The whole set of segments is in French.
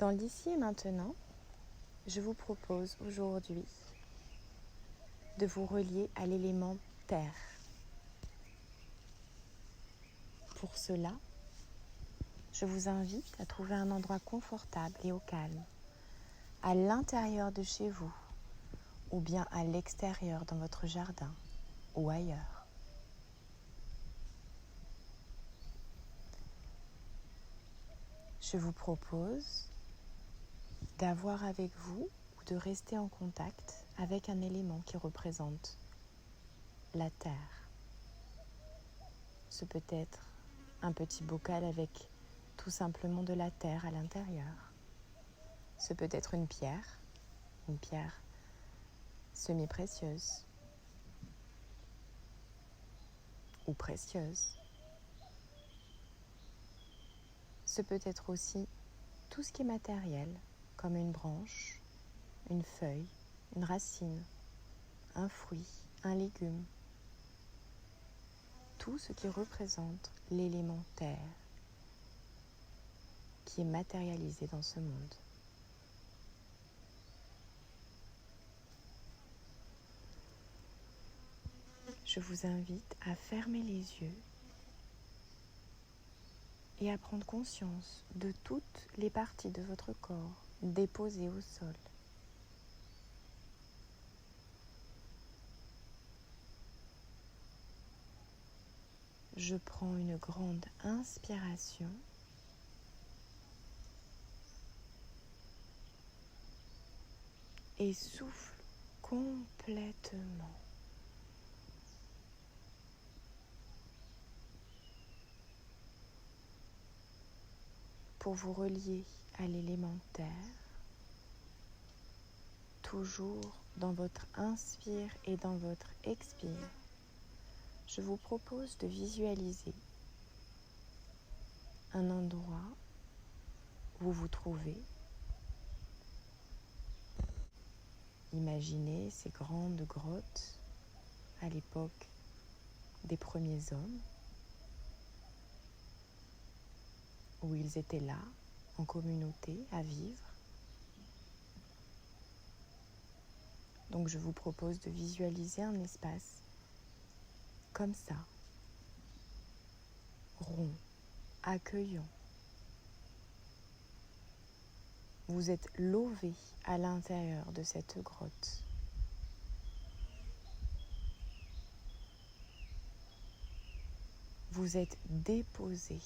Dans l'ici et maintenant, je vous propose aujourd'hui de vous relier à l'élément terre. Pour cela, je vous invite à trouver un endroit confortable et au calme, à l'intérieur de chez vous ou bien à l'extérieur dans votre jardin ou ailleurs. Je vous propose d'avoir avec vous ou de rester en contact avec un élément qui représente la terre. Ce peut être un petit bocal avec tout simplement de la terre à l'intérieur. Ce peut être une pierre semi-précieuse ou précieuse. Ce peut être aussi tout ce qui est matériel, comme une branche, une feuille, une racine, un fruit, un légume. Tout ce qui représente l'élément terre qui est matérialisé dans ce monde. Je vous invite à fermer les yeux et à prendre conscience de toutes les parties de votre corps déposées au sol. Je prends une grande inspiration et souffle complètement. Pour vous relier à l'élément terre, toujours dans votre inspire et dans votre expire, je vous propose de visualiser un endroit où vous vous trouvez. Imaginez ces grandes grottes à l'époque des premiers hommes, où ils étaient là, en communauté, à vivre. Donc je vous propose de visualiser un espace comme ça, rond, accueillant. Vous êtes lové à l'intérieur de cette grotte. Vous êtes déposé.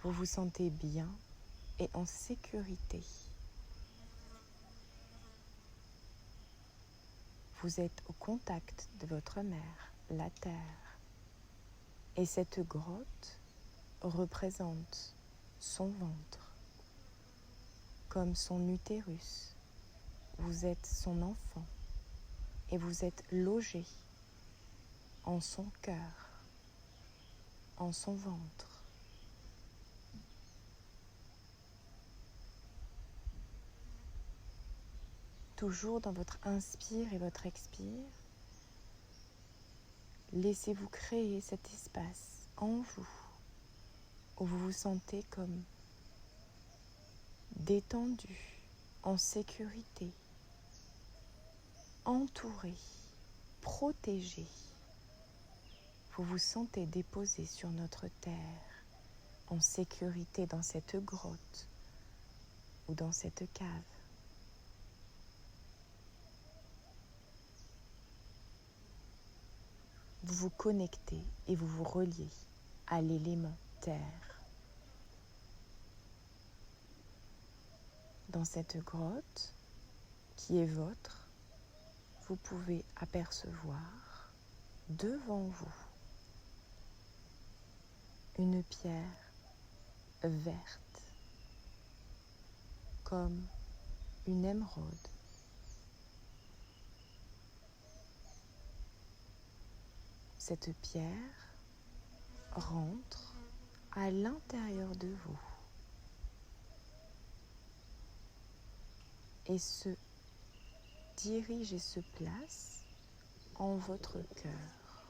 Vous vous sentez bien et en sécurité. Vous êtes au contact de votre mère, la terre. Et cette grotte représente son ventre, comme son utérus. Vous êtes son enfant et vous êtes logé en son cœur, en son ventre. Toujours dans votre inspire et votre expire, laissez-vous créer cet espace en vous où vous vous sentez comme détendu, en sécurité, entouré, protégé. Vous vous sentez déposé sur notre terre, en sécurité dans cette grotte ou dans cette cave. Vous vous connectez et vous vous reliez à l'élément terre. Dans cette grotte qui est votre, vous pouvez apercevoir devant vous une pierre verte comme une émeraude. Cette pierre rentre à l'intérieur de vous et se dirige et se place en votre cœur.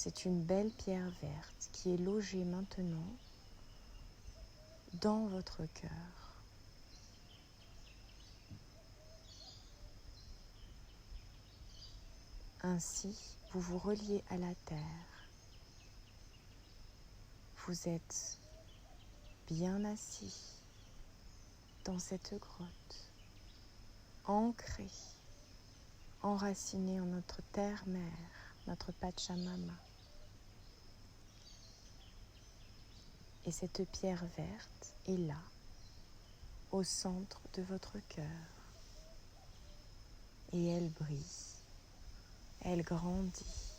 C'est une belle pierre verte qui est logée maintenant dans votre cœur. Ainsi, vous vous reliez à la terre. Vous êtes bien assis dans cette grotte, ancré, enraciné en notre terre-mère, notre Pachamama. Et cette pierre verte est là, au centre de votre cœur. Et elle brille, elle grandit.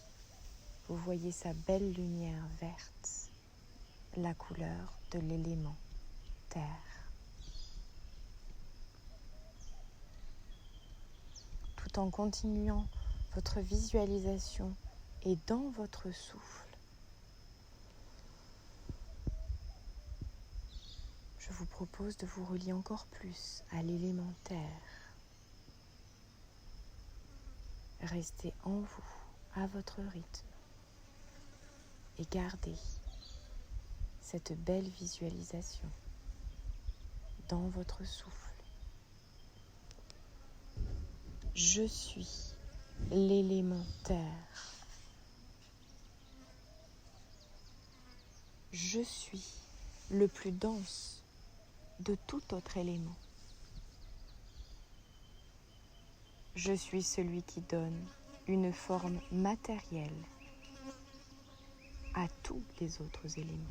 Vous voyez sa belle lumière verte, la couleur de l'élément terre. Tout en continuant votre visualisation et dans votre souffle, je vous propose de vous relier encore plus à l'élément terre. Restez en vous, à votre rythme, et gardez cette belle visualisation dans votre souffle. Je suis l'élément terre. Je suis le plus dense de tout autre élément. Je suis celui qui donne une forme matérielle à tous les autres éléments.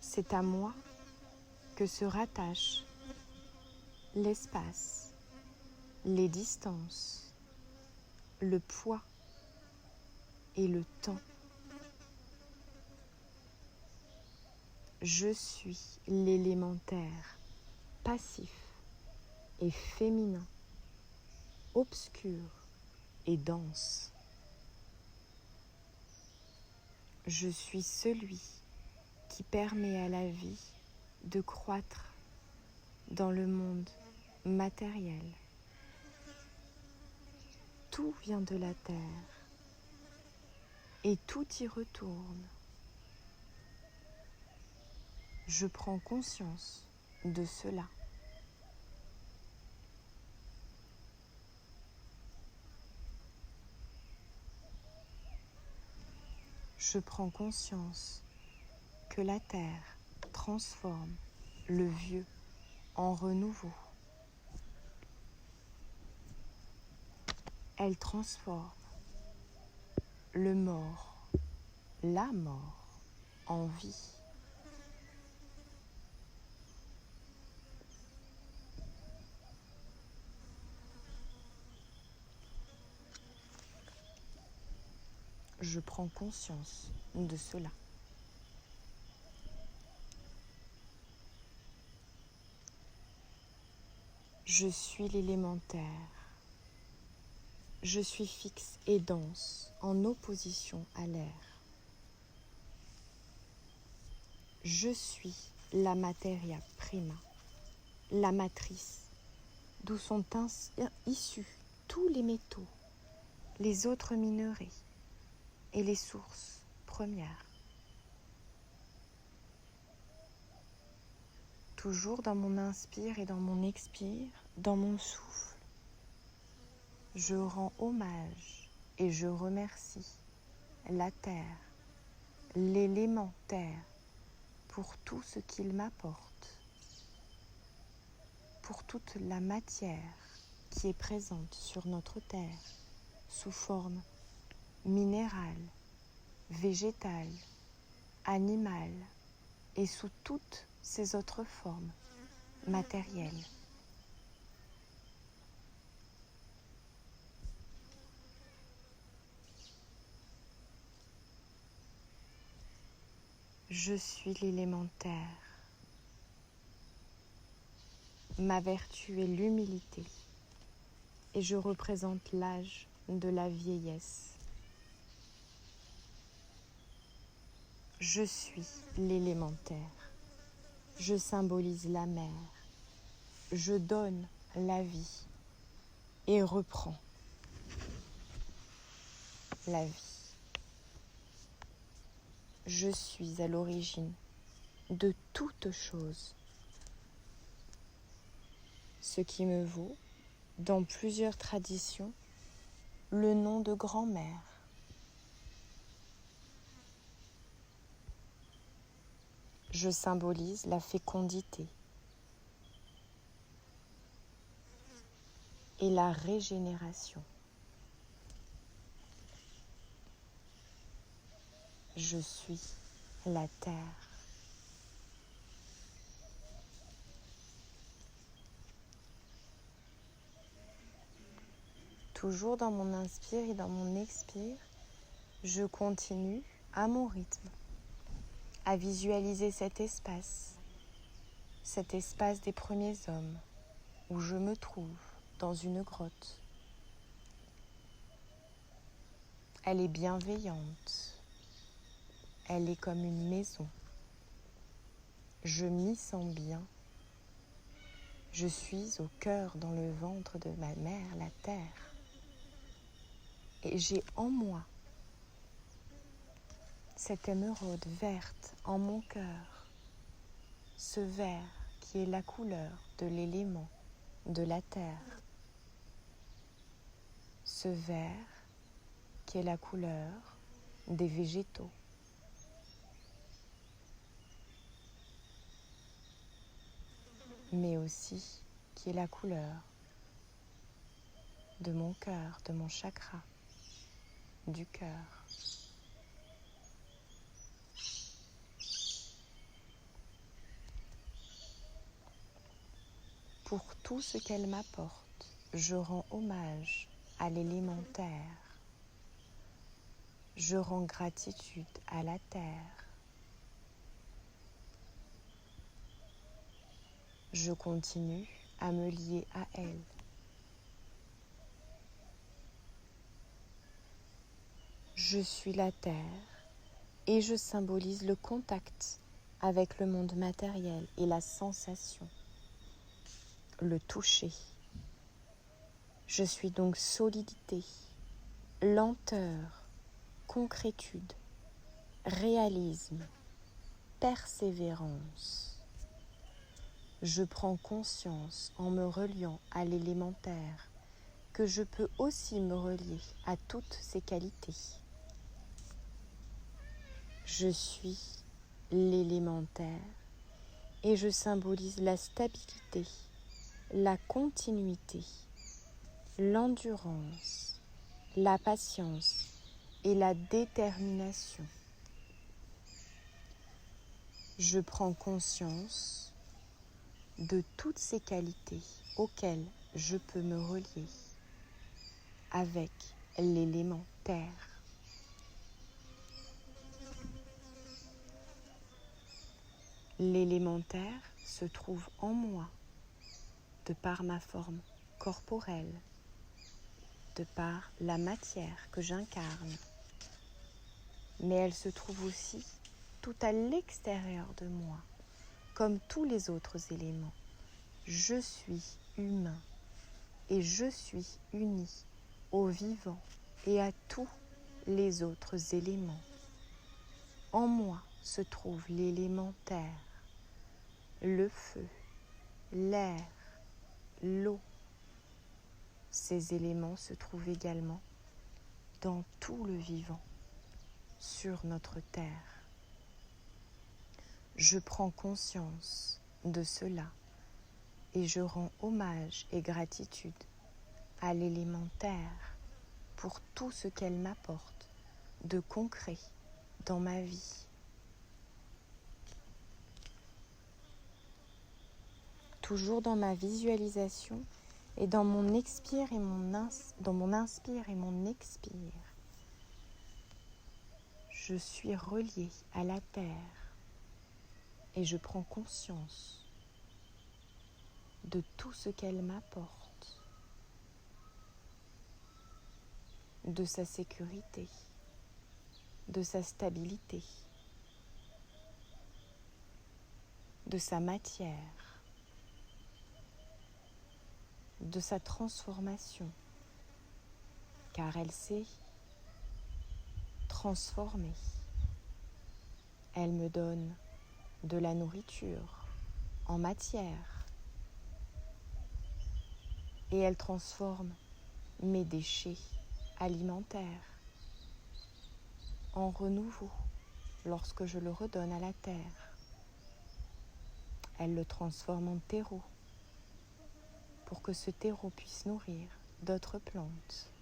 C'est à moi que se rattachent l'espace, les distances, le poids et le temps. Je suis l'élémentaire passif et féminin, obscur et dense. Je suis celui qui permet à la vie de croître dans le monde matériel. Tout vient de la terre et tout y retourne. Je prends conscience de cela. Je prends conscience que la terre transforme le vieux en renouveau. Elle transforme le mort, la mort, en vie. Je prends conscience de cela. Je suis l'élémentaire. Je suis fixe et dense, en opposition à l'air. Je suis la materia prima, la matrice, d'où sont issus tous les métaux, les autres minerais et les sources premières. Toujours dans mon inspire et dans mon expire, dans mon souffle, je rends hommage et je remercie la terre, l'élément terre, pour tout ce qu'il m'apporte, pour toute la matière qui est présente sur notre terre, sous forme minérale, végétale, animale et sous toutes ces autres formes matérielles. Je suis l'élémentaire. Ma vertu est l'humilité et je représente l'âge de la vieillesse. Je suis l'élémentaire. Je symbolise la mer. Je donne la vie et reprends. la vie. Je suis à l'origine de toute chose, ce qui me vaut, dans plusieurs traditions, le nom de grand-mère. Je symbolise la fécondité et la régénération. Je suis la terre. Toujours dans mon inspire et dans mon expire, je continue à mon rythme à visualiser cet espace des premiers hommes où je me trouve dans une grotte. Elle est bienveillante, elle est comme une maison. Je m'y sens bien. Je suis au cœur, dans le ventre de ma mère, la terre. Et j'ai en moi cette émeraude verte en mon cœur, ce vert qui est la couleur de l'élément de la terre, ce vert qui est la couleur des végétaux. Mais aussi qui est la couleur de mon cœur, de mon chakra, du cœur. Pour tout ce qu'elle m'apporte, je rends hommage à l'élémentaire. Je rends gratitude à la terre. Je continue à me lier à elle. Je suis la terre et je symbolise le contact avec le monde matériel et la sensation, le toucher. Je suis donc solidité, lenteur, concrétude, réalisme, persévérance. Je prends conscience en me reliant à l'élémentaire que je peux aussi me relier à toutes ces qualités. Je suis l'élémentaire et je symbolise la stabilité, la continuité, l'endurance, la patience et la détermination. Je prends conscience de toutes ces qualités auxquelles je peux me relier avec l'élément terre. L'élémentaire se trouve en moi de par ma forme corporelle, de par la matière que j'incarne, mais elle se trouve aussi tout à l'extérieur de moi, comme tous les autres éléments. Je suis humain et je suis uni au vivant et à tous les autres éléments. En moi se trouve l'élément terre, le feu, l'air, l'eau. Ces éléments se trouvent également dans tout le vivant, sur notre terre. Je prends conscience de cela et je rends hommage et gratitude à l'élément terre pour tout ce qu'elle m'apporte de concret dans ma vie. Toujours dans ma visualisation et dans mon expire et dans mon inspire et mon expire, je suis reliée à la terre et je prends conscience de tout ce qu'elle m'apporte, de sa sécurité, de sa stabilité, de sa matière, de sa transformation, car elle sait transformer. Elle me donne de la nourriture en matière et elle transforme mes déchets alimentaires en renouveau lorsque je le redonne à la terre. Elle le transforme en terreau pour que ce terreau puisse nourrir d'autres plantes.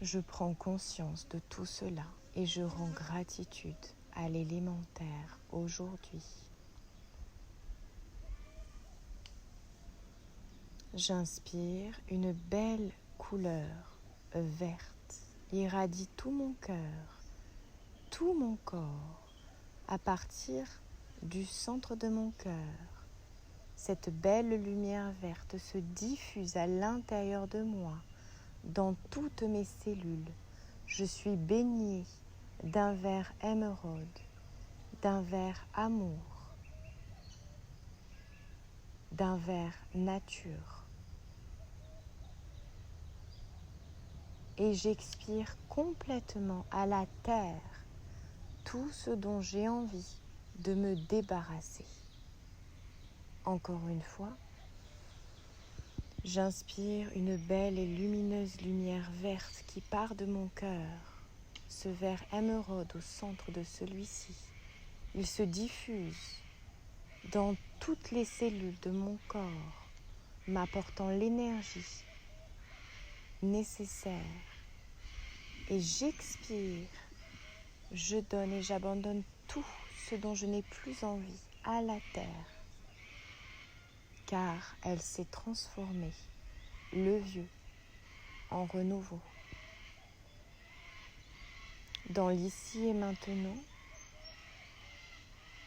Je prends conscience de tout cela et je rends gratitude à l'élémentaire aujourd'hui. J'inspire une belle couleur verte, irradie tout mon cœur, tout mon corps, à partir du centre de mon cœur. Cette belle lumière verte se diffuse à l'intérieur de moi, dans toutes mes cellules. Je suis baignée d'un vert émeraude, d'un vert amour, d'un vert nature. Et j'expire complètement à la terre tout ce dont j'ai envie de me débarrasser. Encore une fois, j'inspire une belle et lumineuse lumière verte qui part de mon cœur. Ce vert émeraude au centre de celui-ci, il se diffuse dans toutes les cellules de mon corps, m'apportant l'énergie nécessaire. Et j'expire, je donne et j'abandonne tout ce dont je n'ai plus envie à la terre, car elle s'est transformée, le vieux, en renouveau. Dans l'ici et maintenant,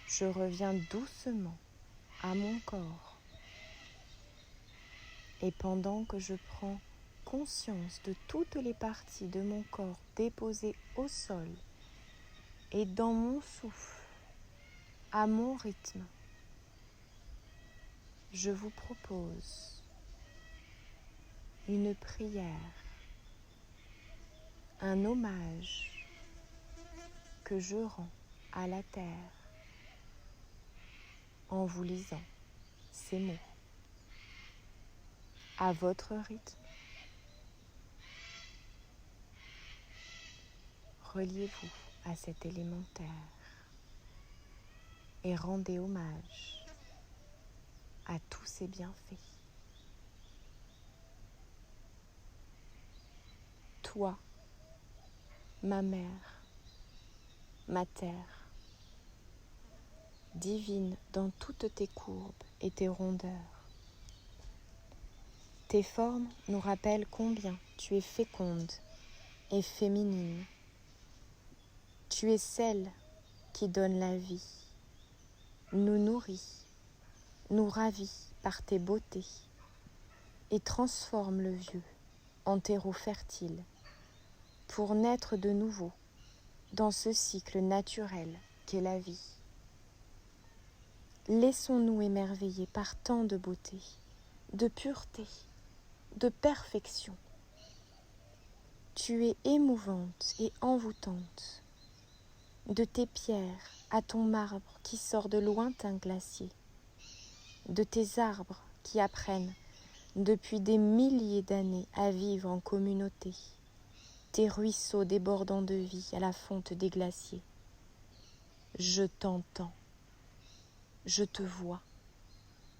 je reviens doucement à mon corps. Et pendant que je prends conscience de toutes les parties de mon corps déposées au sol et dans mon souffle, à mon rythme, je vous propose une prière, un hommage que je rends à la terre en vous lisant ces mots. À votre rythme, reliez-vous à cet élémentaire et rendez hommage à tous ses bienfaits. Toi, ma mère, ma terre, divine dans toutes tes courbes et tes rondeurs. Tes formes nous rappellent combien tu es féconde et féminine. Tu es celle qui donne la vie, nous nourrit, nous ravit par tes beautés et transforme le vieux en terreau fertile pour naître de nouveau dans ce cycle naturel qu'est la vie. Laissons-nous émerveiller par tant de beauté, de pureté, de perfection. Tu es émouvante et envoûtante, de tes pierres à ton marbre qui sort de lointains glaciers, de tes arbres qui apprennent depuis des milliers d'années à vivre en communauté, tes ruisseaux débordant de vie à la fonte des glaciers. Je t'entends, je te vois,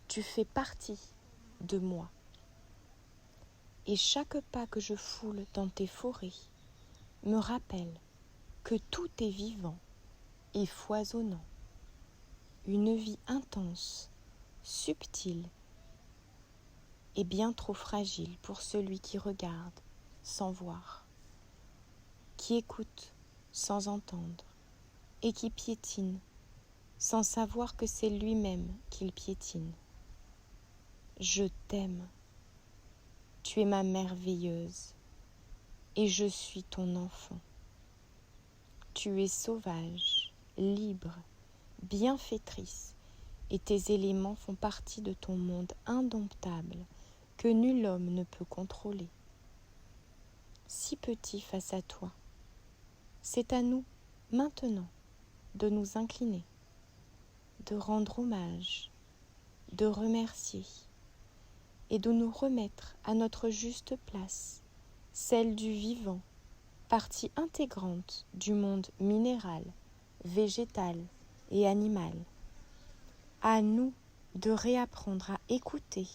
tu fais partie de moi. Et chaque pas que je foule dans tes forêts me rappelle que tout est vivant et foisonnant, une vie intense, subtile et bien trop fragile pour celui qui regarde sans voir, qui écoute sans entendre et qui piétine sans savoir que c'est lui-même qu'il piétine. Je t'aime, tu es ma merveilleuse et je suis ton enfant. Tu es sauvage, libre, bienfaitrice et tes éléments font partie de ton monde indomptable, que nul homme ne peut contrôler. Si petit face à toi, c'est à nous, maintenant, de nous incliner, de rendre hommage, de remercier et de nous remettre à notre juste place, celle du vivant, partie intégrante du monde minéral, végétal et animal. À nous de réapprendre à écouter,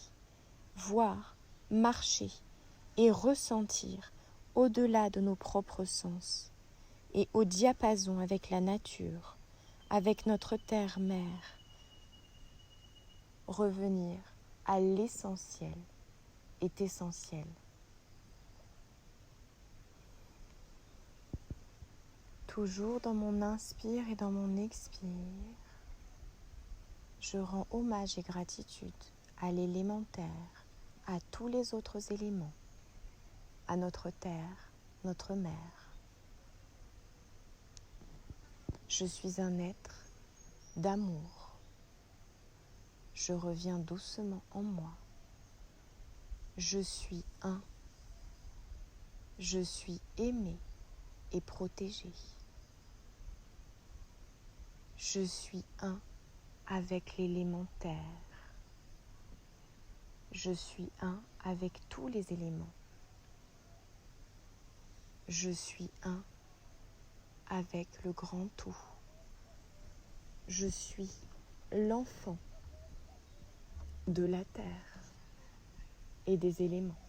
voir, marcher et ressentir au-delà de nos propres sens et au diapason avec la nature, avec notre terre-mère. Revenir à l'essentiel est essentiel. Toujours dans mon inspire et dans mon expire, je rends hommage et gratitude à l'élémentaire, à tous les autres éléments, à notre terre, notre mère. Je suis un être d'amour. Je reviens doucement en moi. Je suis un. Je suis aimé et protégé. Je suis un avec l'élémentaire. Je suis un avec tous les éléments. Je suis un avec le grand tout. Je suis l'enfant de la terre et des éléments.